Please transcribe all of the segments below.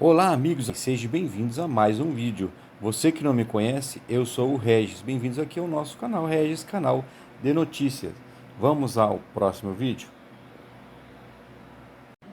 Olá amigos, sejam bem-vindos a mais um vídeo. Você que não me conhece, eu sou o Regis. Bem-vindos aqui ao nosso canal Regis, canal de notícias. Vamos ao próximo vídeo.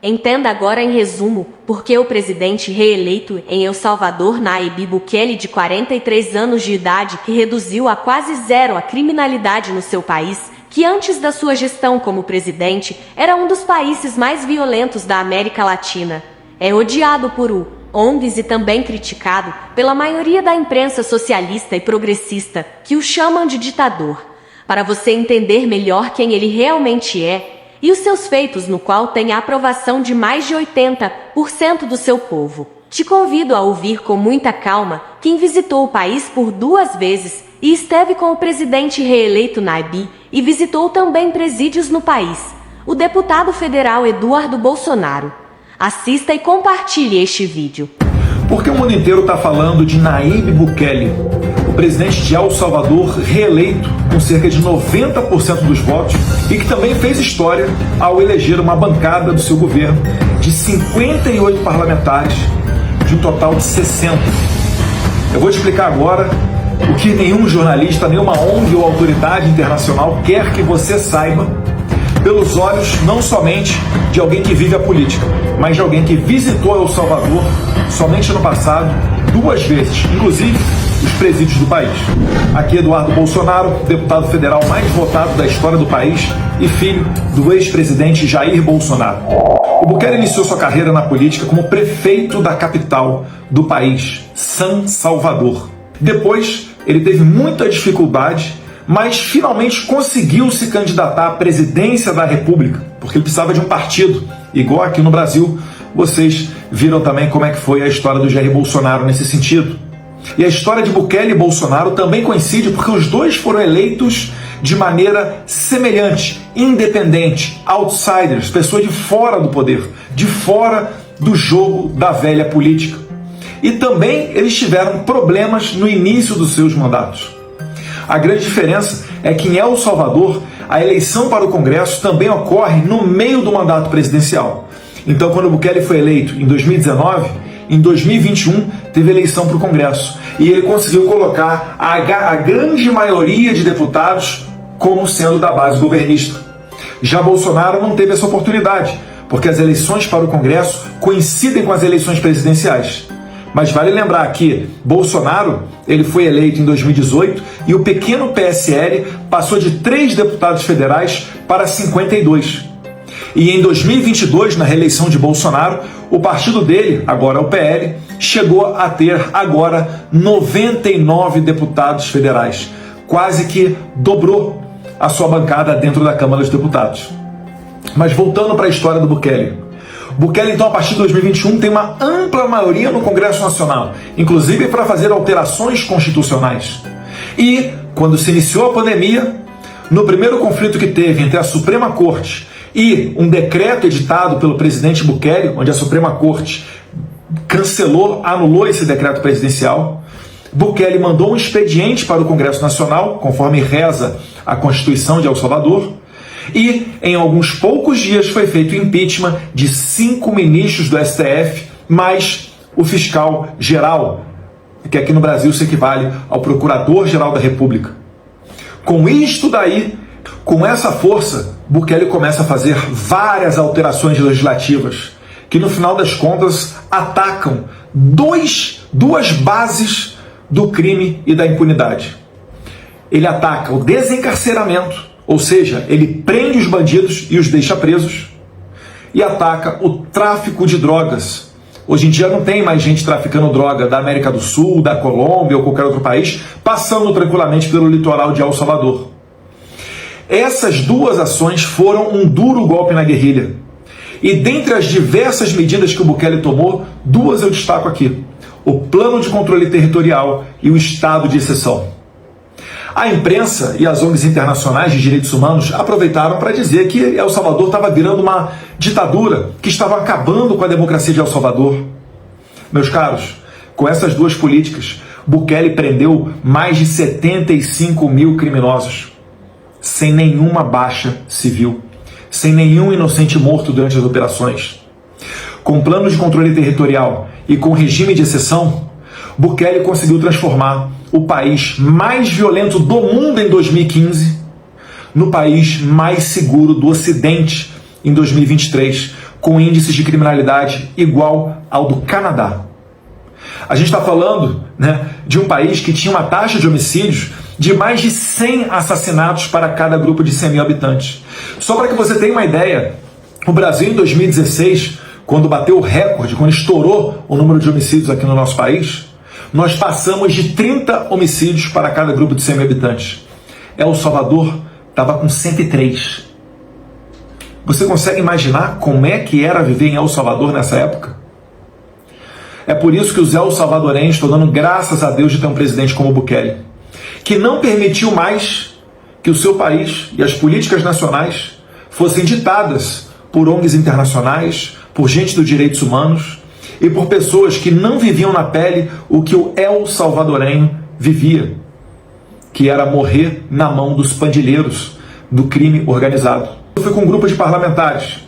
Entenda agora em resumo por que o presidente reeleito em El Salvador, Nayib Bukele, de 43 anos de idade, que reduziu a quase zero a criminalidade no seu país, que antes da sua gestão como presidente era um dos países mais violentos da América Latina, é odiado por ONGs e também criticado pela maioria da imprensa socialista e progressista, que o chamam de ditador. Para você entender melhor quem ele realmente é e os seus feitos, no qual tem a aprovação de mais de 80% do seu povo, te convido a ouvir com muita calma quem visitou o país por 2 vezes e esteve com o presidente reeleito Nayib e visitou também presídios no país, o deputado federal Eduardo Bolsonaro. Assista e compartilhe este vídeo. Por que o mundo inteiro está falando de Nayib Bukele, o presidente de El Salvador reeleito com cerca de 90% dos votos e que também fez história ao eleger uma bancada do seu governo de 58 parlamentares, de um total de 60. Eu vou te explicar agora o que nenhum jornalista, nenhuma ONG ou autoridade internacional quer que você saiba, pelos olhos não somente de alguém que vive a política, mas de alguém que visitou El Salvador somente no passado 2 vezes, inclusive os presídios do país. Aqui Eduardo Bolsonaro, deputado federal mais votado da história do país e filho do ex-presidente Jair Bolsonaro. O Bukele iniciou sua carreira na política como prefeito da capital do país, San Salvador. Depois, ele teve muita dificuldade, mas finalmente conseguiu se candidatar à presidência da República, porque ele precisava de um partido, igual aqui no Brasil. Vocês viram também como é que foi a história do Jair Bolsonaro nesse sentido. E a história de Bukele e Bolsonaro também coincide porque os dois foram eleitos de maneira semelhante, independente, outsiders, pessoas de fora do poder, de fora do jogo da velha política. E também eles tiveram problemas no início dos seus mandatos. A grande diferença é que em El Salvador, a eleição para o Congresso também ocorre no meio do mandato presidencial. Então, quando Bukele foi eleito em 2019, em 2021 teve eleição para o Congresso. E ele conseguiu colocar a grande maioria de deputados como sendo da base governista. Já Bolsonaro não teve essa oportunidade, porque as eleições para o Congresso coincidem com as eleições presidenciais. Mas vale lembrar que Bolsonaro ele foi eleito em 2018 e o pequeno PSL passou de 3 deputados federais para 52. E em 2022, na reeleição de Bolsonaro, o partido dele, agora o PL, chegou a ter agora 99 deputados federais. Quase que dobrou a sua bancada dentro da Câmara dos Deputados. Mas voltando para a história do Bukele. Bukele, então, a partir de 2021, tem uma ampla maioria no Congresso Nacional, inclusive para fazer alterações constitucionais. E, quando se iniciou a pandemia, no primeiro conflito que teve entre a Suprema Corte e um decreto editado pelo presidente Bukele, onde a Suprema Corte anulou esse decreto presidencial, Bukele mandou um expediente para o Congresso Nacional, conforme reza a Constituição de El Salvador, e em alguns poucos dias foi feito o impeachment de 5 ministros do STF, mais o fiscal geral, que aqui no Brasil se equivale ao Procurador-Geral da República. Com isto daí, com essa força, Bukele começa a fazer várias alterações legislativas, que no final das contas atacam duas bases do crime e da impunidade. Ele ataca o desencarceramento, ou seja, ele prende os bandidos e os deixa presos, e ataca o tráfico de drogas. Hoje em dia não tem mais gente traficando droga da América do Sul, da Colômbia ou qualquer outro país, passando tranquilamente pelo litoral de El Salvador. Essas 2 ações foram um duro golpe na guerrilha. E dentre as diversas medidas que o Bukele tomou, 2 eu destaco aqui: o Plano de Controle Territorial e o Estado de Exceção. A imprensa e as ONGs internacionais de direitos humanos aproveitaram para dizer que El Salvador estava virando uma ditadura, que estava acabando com a democracia de El Salvador. Meus caros, com essas 2 políticas, Bukele prendeu mais de 75 mil criminosos, sem nenhuma baixa civil, sem nenhum inocente morto durante as operações. com plano de controle territorial e com regime de exceção, Bukele conseguiu transformar o país mais violento do mundo em 2015 no país mais seguro do Ocidente em 2023, com índices de criminalidade igual ao do Canadá. A gente está falando, de um país que tinha uma taxa de homicídios de mais de 100 assassinatos para cada grupo de 100 mil habitantes. Só para que você tenha uma ideia, o Brasil em 2016, quando bateu o recorde, quando estourou o número de homicídios aqui no nosso país, nós passamos de 30 homicídios para cada grupo de 100 mil habitantes. El Salvador estava com 103. Você consegue imaginar como é que era viver em El Salvador nessa época? É por isso que os El Salvadorenhos estão dando graças a Deus de ter um presidente como Bukele, que não permitiu mais que o seu país e as políticas nacionais fossem ditadas por ONGs internacionais, por gente dos direitos humanos e por pessoas que não viviam na pele o que o El Salvadorenho vivia, que era morrer na mão dos pandilheiros do crime organizado. Eu fui com um grupo de parlamentares,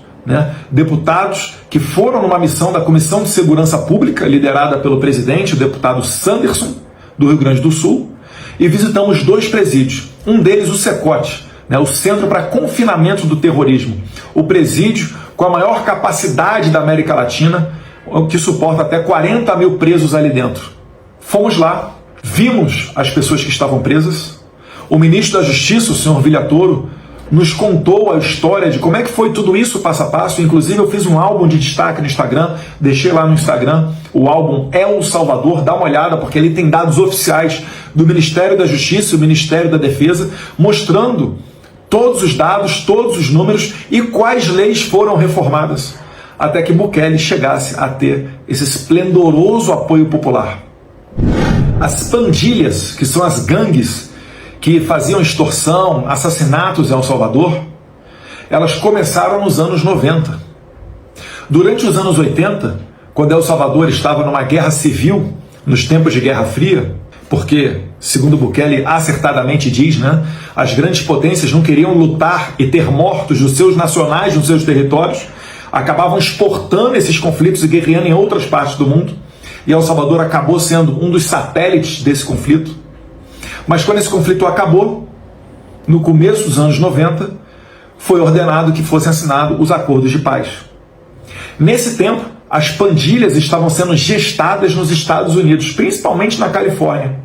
deputados que foram numa missão da Comissão de Segurança Pública, liderada pelo presidente, o deputado Sanderson, do Rio Grande do Sul, e visitamos 2 presídios. Um deles, o Secote, o Centro para Confinamento do Terrorismo, o presídio com a maior capacidade da América Latina, que suporta até 40 mil presos ali dentro. Fomos lá, vimos as pessoas que estavam presas. O ministro da Justiça, o senhor Villatoro, nos contou a história de como é que foi tudo isso passo a passo. Inclusive eu fiz um álbum de destaque no Instagram, deixei lá no Instagram o álbum El Salvador, dá uma olhada, porque ele tem dados oficiais do Ministério da Justiça e do Ministério da Defesa, mostrando todos os dados, todos os números e quais leis foram reformadas, até que Bukele chegasse a ter esse esplendoroso apoio popular. As pandilhas, que são as gangues que faziam extorsão, assassinatos em El Salvador, elas começaram nos anos 90. Durante os anos 80, quando El Salvador estava numa guerra civil, nos tempos de Guerra Fria, porque, segundo Bukele acertadamente diz, as grandes potências não queriam lutar e ter mortos dos seus nacionais nos seus territórios, acabavam exportando esses conflitos e guerreando em outras partes do mundo, e El Salvador acabou sendo um dos satélites desse conflito. Mas quando esse conflito acabou, no começo dos anos 90, foi ordenado que fossem assinados os acordos de paz. Nesse tempo, as pandilhas estavam sendo gestadas nos Estados Unidos, principalmente na Califórnia.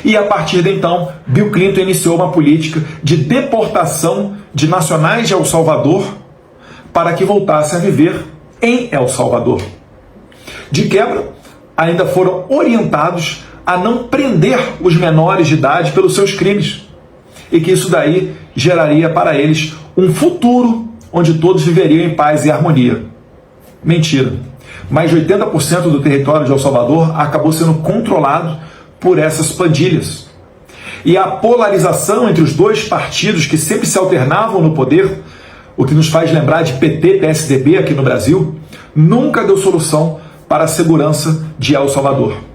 E a partir de então, Bill Clinton iniciou uma política de deportação de nacionais de El Salvador para que voltassem a viver em El Salvador. De quebra, ainda foram orientados a não prender os menores de idade pelos seus crimes, e que isso daí geraria para eles um futuro onde todos viveriam em paz e harmonia. Mentira. Mais de 80% do território de El Salvador acabou sendo controlado por essas pandilhas. E a polarização entre os dois partidos que sempre se alternavam no poder, o que nos faz lembrar de PT, PSDB aqui no Brasil, nunca deu solução para a segurança de El Salvador.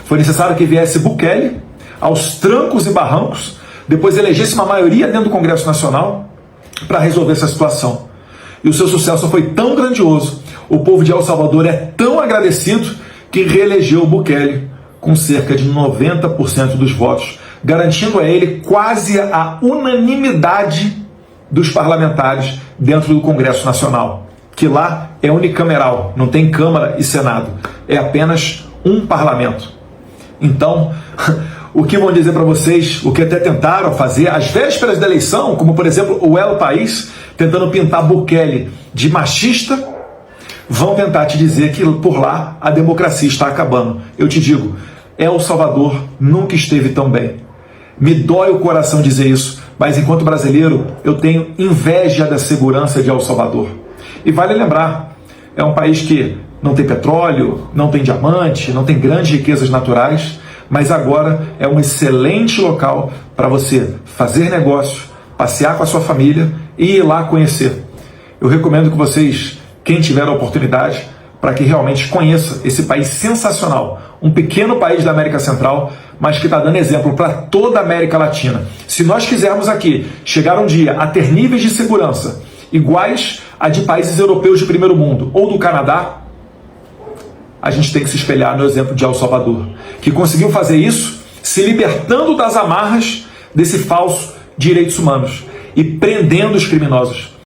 Foi necessário que viesse Bukele, aos trancos e barrancos, depois elegesse uma maioria dentro do Congresso Nacional para resolver essa situação. E o seu sucesso foi tão grandioso, o povo de El Salvador é tão agradecido, que reelegeu o Bukele com cerca de 90% dos votos, garantindo a ele quase a unanimidade dos parlamentares dentro do Congresso Nacional, que lá é unicameral, não tem Câmara e Senado, é apenas um parlamento. Então, o que vão dizer para vocês, o que até tentaram fazer às vésperas da eleição, como por exemplo o El País, tentando pintar Bukele de machista, vão tentar te dizer que por lá a democracia está acabando. Eu te digo, El Salvador nunca esteve tão bem. Me dói o coração dizer isso, mas enquanto brasileiro eu tenho inveja da segurança de El Salvador. E vale lembrar, é um país que não tem petróleo, não tem diamante, não tem grandes riquezas naturais, mas agora é um excelente local para você fazer negócio, passear com a sua família e ir lá conhecer. Eu recomendo que vocês, quem tiver a oportunidade, para que realmente conheça esse país sensacional, um pequeno país da América Central, mas que está dando exemplo para toda a América Latina. Se nós quisermos aqui chegar um dia a ter níveis de segurança iguais a de países europeus de primeiro mundo ou do Canadá, a gente tem que se espelhar no exemplo de El Salvador, que conseguiu fazer isso se libertando das amarras desse falso direitos humanos e prendendo os criminosos.